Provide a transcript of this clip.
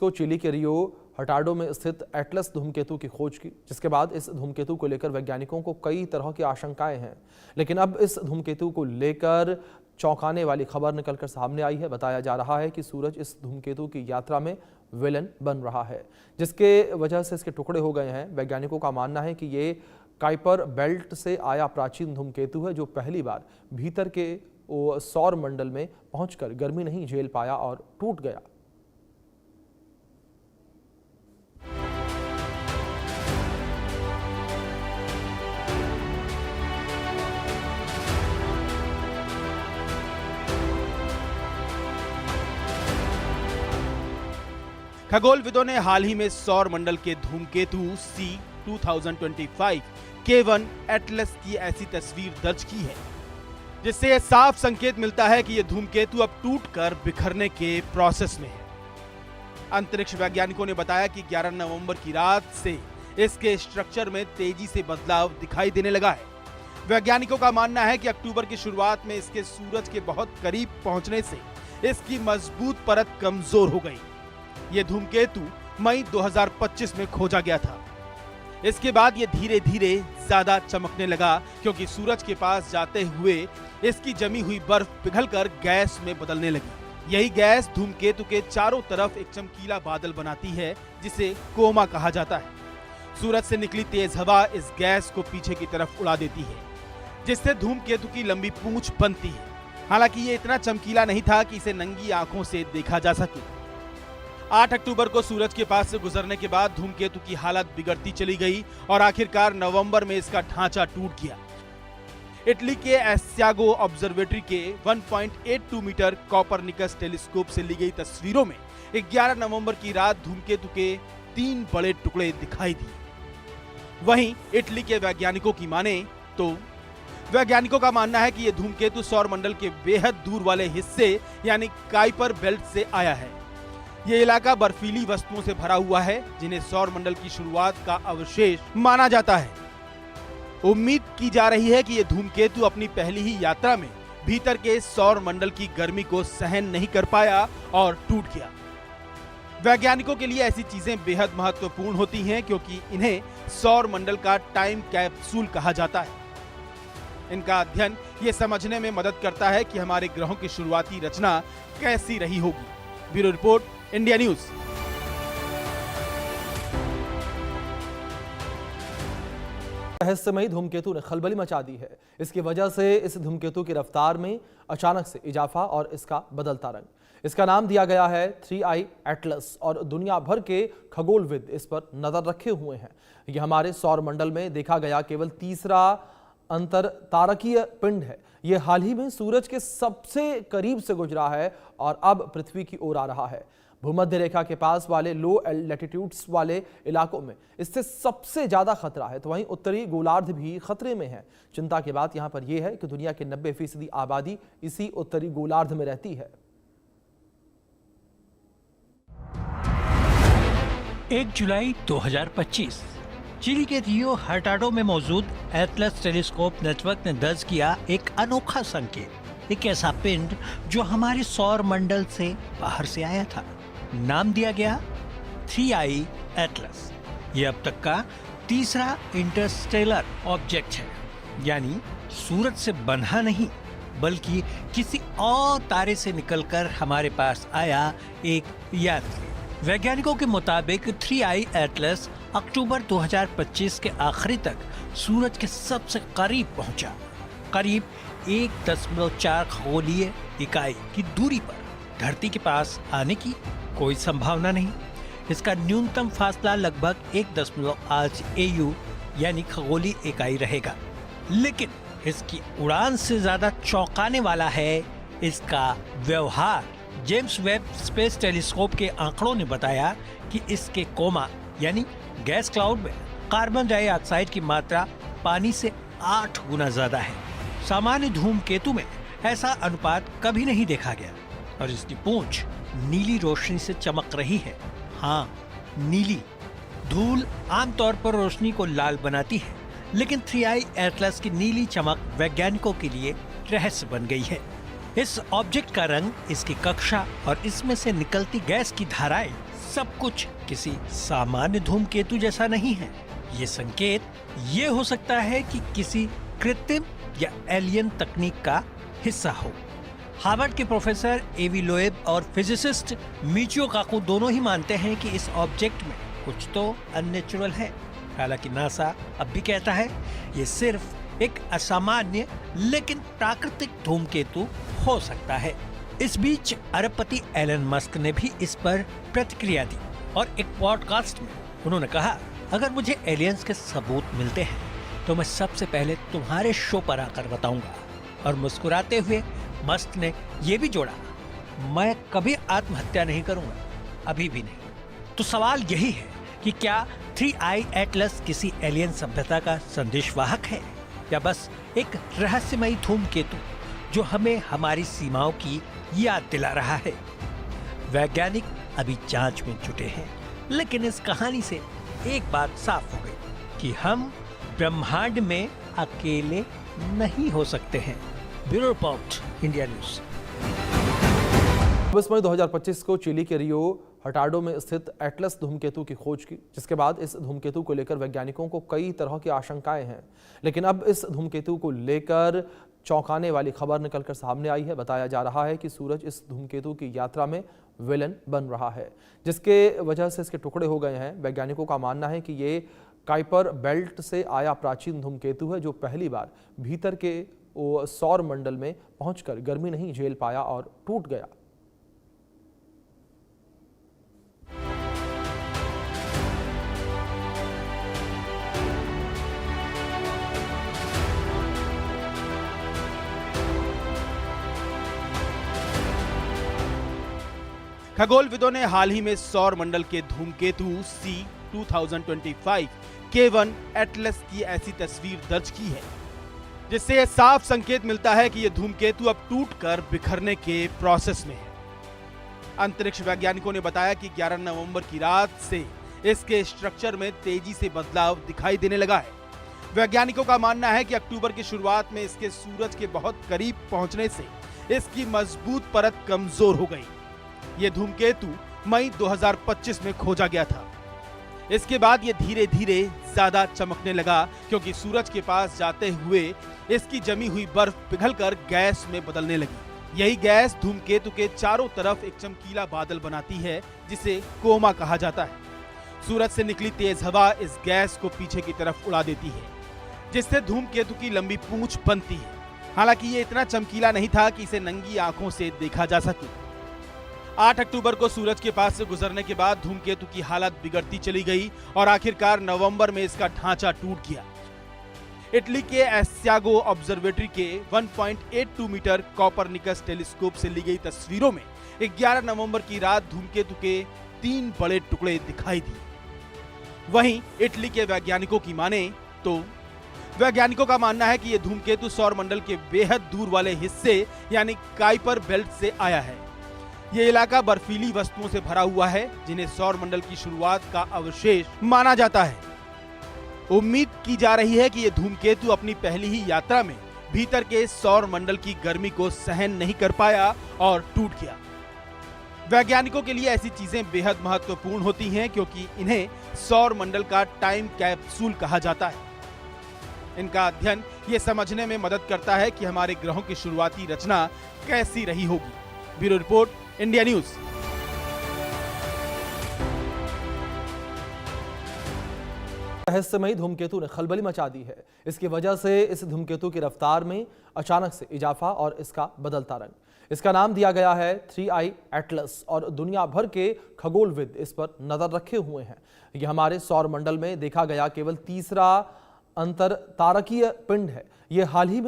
को चिली के रियो हटाडो में स्थित एटलस धूमकेतु की खोज की, जिसके बाद इस धूमकेतु को लेकर वैज्ञानिकों को कई तरह की आशंकाएं हैं। लेकिन अब इस धूमकेतु को लेकर चौंकाने वाली खबर निकलकर सामने आई है। बताया जा रहा है कि सूरज इस धूमकेतु की यात्रा में विलेन बन रहा है, जिसके वजह से इसके टुकड़े हो गए हैं। वैज्ञानिकों का मानना है कि ये काइपर बेल्ट से आया प्राचीन धूमकेतु है, जो पहली बार भीतर के सौर मंडल में पहुंचकर गर्मी नहीं झेल पाया और टूट गया। खगोलविदों ने हाल ही में सौर मंडल के धूमकेतु C2025 K1 एटलस की ऐसी तस्वीर दर्ज की है, जिससे यह साफ संकेत मिलता है कि यह धूमकेतु अब टूटकर बिखरने के प्रोसेस में है। अंतरिक्ष वैज्ञानिकों ने बताया कि 11 नवंबर की रात से इसके स्ट्रक्चर में तेजी से बदलाव दिखाई देने लगा है। वैज्ञानिकों का मानना है कि अक्टूबर की शुरुआत में इसके सूरज के बहुत करीब पहुंचने से इसकी मजबूत परत कमजोर हो गई। यह धूमकेतु मई 2025 में खोजा गया था। इसके बाद यह धीरे धीरे ज्यादा चमकने लगा, क्योंकि सूरज के पास जाते हुए इसकी जमी हुई बर्फ पिघलकर गैस में बदलने लगी। यही गैस धूमकेतु के चारों तरफ एक चमकीला बादल बनाती है, जिसे कोमा कहा जाता है। सूरज से निकली तेज हवा इस गैस को पीछे की तरफ उड़ा देती है, जिससे धूमकेतु की लंबी पूंछ बनती है। हालांकि ये इतना चमकीला नहीं था कि इसे नंगी आंखों से देखा जा सके। 8 अक्टूबर को सूरज के पास से गुजरने के बाद धूमकेतु की हालत बिगड़ती चली गई और आखिरकार नवंबर में इसका ढांचा टूट गया। इटली के एस्यागो ऑब्जर्वेटरी के 1.82 मीटर कॉपरनिकस टेलीस्कोप से ली गई तस्वीरों में 11 नवंबर की रात धूमकेतु के 3 बड़े टुकड़े दिखाई दिए। वहीं इटली के वैज्ञानिकों की माने तो वैज्ञानिकों का मानना है कि यह धूमकेतु सौर मंडल के बेहद दूर वाले हिस्से यानी काइपर बेल्ट से आया है। ये इलाका बर्फीली वस्तुओं से भरा हुआ है, जिन्हें सौर मंडल की शुरुआत का अवशेष माना जाता है। उम्मीद की जा रही है कि यह धूमकेतु अपनी पहली ही यात्रा में भीतर के सौर मंडल की गर्मी को सहन नहीं कर पाया और टूट गया। वैज्ञानिकों के लिए ऐसी चीजें बेहद महत्वपूर्ण होती हैं, क्योंकि इन्हें सौर मंडल का टाइम कैप्सूल कहा जाता है। इनका अध्ययन ये समझने में मदद करता है कि हमारे ग्रहों की शुरुआती रचना कैसी रही होगी। Bureau report, India news. रहस्यमयी धूमकेतु ने खलबली मचा दी है। इसकी वजह से इस धूमकेतु की रफ्तार में अचानक से इजाफा और इसका बदलता रंग। इसका नाम दिया गया है 3I एटलस और दुनिया भर के खगोलविद इस पर नजर रखे हुए हैं। यह हमारे सौर मंडल में देखा गया केवल तीसरा अंतर तारकीय पिंड है। यह हाल ही में सूरज के सबसे करीब से गुजरा है और अब पृथ्वी की ओर आ रहा है। भूमध्य रेखा के पास वाले लो लैटिट्यूड्स वाले इलाकों में इससे सबसे ज्यादा खतरा है, तो वहीं उत्तरी गोलार्ध भी खतरे में है। चिंता की बात यहां पर यह है कि दुनिया के 90% आबादी इसी उत्तरी गोलार्ध में रहती है। 1 जुलाई 2025 चिली के रियो हटाडो में मौजूद एटलस टेलीस्कोप नेटवर्क ने दर्ज किया एक अनोखा संकेत, एक ऐसा पिंड जो हमारे सौर मंडल से बाहर से आया था। नाम दिया गया 3I एटलस। ये अब तक का तीसरा इंटरस्टेलर ऑब्जेक्ट है, यानी सूरज से बंधा नहीं बल्कि किसी और तारे से निकलकर हमारे पास आया एक यात्री। वैज्ञानिकों के मुताबिक 3I एटलस अक्टूबर 2025 के आखिरी तक सूरज के सबसे करीब पहुंचा। करीब 1.4 खगोलीय इकाई की दूरी पर धरती के पास आने की कोई संभावना नहीं। इसका न्यूनतम फासला लगभग 1.8 AU यानी खगोलीय इकाई रहेगा। लेकिन इसकी उड़ान से ज्यादा चौंकाने वाला है इसका व्यवहार। जेम्स वेब स्पेस टेलीस्कोप के आंकड़ों ने बताया कि इसके कोमा यानी गैस क्लाउड में कार्बन डाइऑक्साइड की मात्रा पानी से 8 गुना ज्यादा है। सामान्य धूमकेतु में ऐसा अनुपात कभी नहीं देखा गया और इसकी पूंछ नीली रोशनी से चमक रही है। हाँ, नीली। धूल आमतौर पर रोशनी को लाल बनाती है, लेकिन 3I एटलस की नीली चमक वैज्ञानिकों के लिए रहस्य बन गई है। इस ऑब्जेक्ट का रंग, इसकी कक्षा और इसमें से निकलती गैस की धाराएं सब कुछ किसी सामान्य धूमकेतु जैसा नहीं है। ये संकेत ये हो सकता है कि किसी कृत्रिम या एलियन तकनीक का हिस्सा हो। हार्वर्ड के प्रोफेसर एवी लोएब और फिजिसिस्ट मिचियो काकू दोनों ही मानते हैं कि इस ऑब्जेक्ट में कुछ तो अननेचुरल है। हालांकि नासा अब भी कहता है ये सिर्फ एक असामान्य लेकिन प्राकृतिक धूमकेतु हो सकता है। इस बीच अरबपति एलन मस्क ने भी इस पर प्रतिक्रिया दी और एक पॉडकास्ट में उन्होंने कहा, अगर मुझे एलियंस के सबूत मिलते हैं तो मैं सबसे पहले तुम्हारे शो पर आकर बताऊंगा। और मुस्कुराते हुए मस्क ने यह भी जोड़ा, मैं कभी आत्महत्या नहीं करूंगा, अभी भी नहीं। तो सवाल यही है कि क्या 3i एटलस किसी एलियन सभ्यता का संदेशवाहक है या बस एक रहस्यमयी धूमकेतु जो हमें हमारी सीमाओं की याद दिला रहा है। वैज्ञानिक अभी जांच में जुटे हैं, लेकिन इस कहानी से एक बात साफ हो गई कि हम ब्रह्मांड में अकेले नहीं हो सकते हैं। Bureau report, India news. 22 मई 2025 को चिली के रियो हटाडो में स्थित एटलस धूमकेतु की खोज की, जिसके बाद इस धूमकेतु को लेकर वैज्ञानिकों को कई तरह की आशंकाएं हैं। लेकिन अब इस धूमकेतु को लेकर चौंकाने वाली खबर निकलकर सामने आई है। बताया जा रहा है कि सूरज इस धूमकेतु की यात्रा में विलन बन रहा है, जिसके वजह से इसके टुकड़े हो गए हैं। वैज्ञानिकों का मानना है कि ये काइपर बेल्ट से आया प्राचीन धूमकेतु है, जो पहली बार भीतर के सौर मंडल में पहुंचकर गर्मी नहीं झेल पाया और टूट गया। खगोलविदों ने हाल ही में सौर मंडल के धूमकेतु C 2025 K1 एटलस की ऐसी तस्वीर दर्ज की है, जिससे यह साफ संकेत मिलता है कि यह धूमकेतु अब टूटकर बिखरने के प्रोसेस में है। अंतरिक्ष वैज्ञानिकों ने बताया कि 11 नवंबर की रात से इसके स्ट्रक्चर में तेजी से बदलाव दिखाई देने लगा है। वैज्ञानिकों का मानना है कि अक्टूबर की शुरुआत में इसके सूरज के बहुत करीब पहुंचने से इसकी मजबूत परत कमजोर हो गई। यह धूमकेतु मई 2025 में खोजा गया था। इसके बाद यह धीरे धीरे ज्यादा चमकने लगा, क्योंकि सूरज के पास जाते हुए इसकी जमी हुई बर्फ पिघलकर गैस में बदलने लगी। यही गैस धूमकेतु के चारों तरफ एक चमकीला बादल बनाती है, जिसे कोमा कहा जाता है। सूरज से निकली तेज हवा इस गैस को पीछे की तरफ उड़ा देती है, जिससे धूमकेतु की लंबी पूंछ बनती है। हालांकि ये इतना चमकीला नहीं था कि इसे नंगी आंखों से देखा जा सके। 8 अक्टूबर को सूरज के पास से गुजरने के बाद धूमकेतु की हालत बिगड़ती चली गई और आखिरकार नवंबर में इसका ढांचा टूट गया। इटली के एस्यागो ऑब्जर्वेटरी के 1.82 मीटर कॉपरनिकस टेलीस्कोप से ली गई तस्वीरों में 11 नवंबर की रात धूमकेतु के 3 बड़े टुकड़े दिखाई दिए। वहीं इटली के वैज्ञानिकों की माने तो वैज्ञानिकों का मानना है कि यह धूमकेतु सौर मंडल के बेहद दूर वाले हिस्से यानी काइपर बेल्ट से आया है। यह इलाका बर्फीली वस्तुओं से भरा हुआ है, जिन्हें सौर मंडल की शुरुआत का अवशेष माना जाता है। उम्मीद की जा रही है कि यह धूमकेतु अपनी पहली ही यात्रा में भीतर के सौर मंडल की गर्मी को सहन नहीं कर पाया और टूट गया। वैज्ञानिकों के लिए ऐसी चीजें बेहद महत्वपूर्ण होती हैं, क्योंकि इन्हें सौर मंडल का टाइम कैप्सूल कहा जाता है। इनका अध्ययन ये समझने में मदद करता है कि हमारे ग्रहों की शुरुआती रचना कैसी रही होगी। Bureau report, India news. रहस्यमयी धूमकेतु ने खलबली मचा दी है। इसकी वजह से इस धूमकेतु की रफ्तार में अचानक से इजाफा और इसका बदलता रंग। इसका नाम दिया गया है 3i एटलस और दुनिया भर के खगोलविद इस पर नजर रखे हुए हैं। यह हमारे सौर मंडल में देखा गया केवल तीसरा अंतर तारकीय पिंड है। यह हाल ही में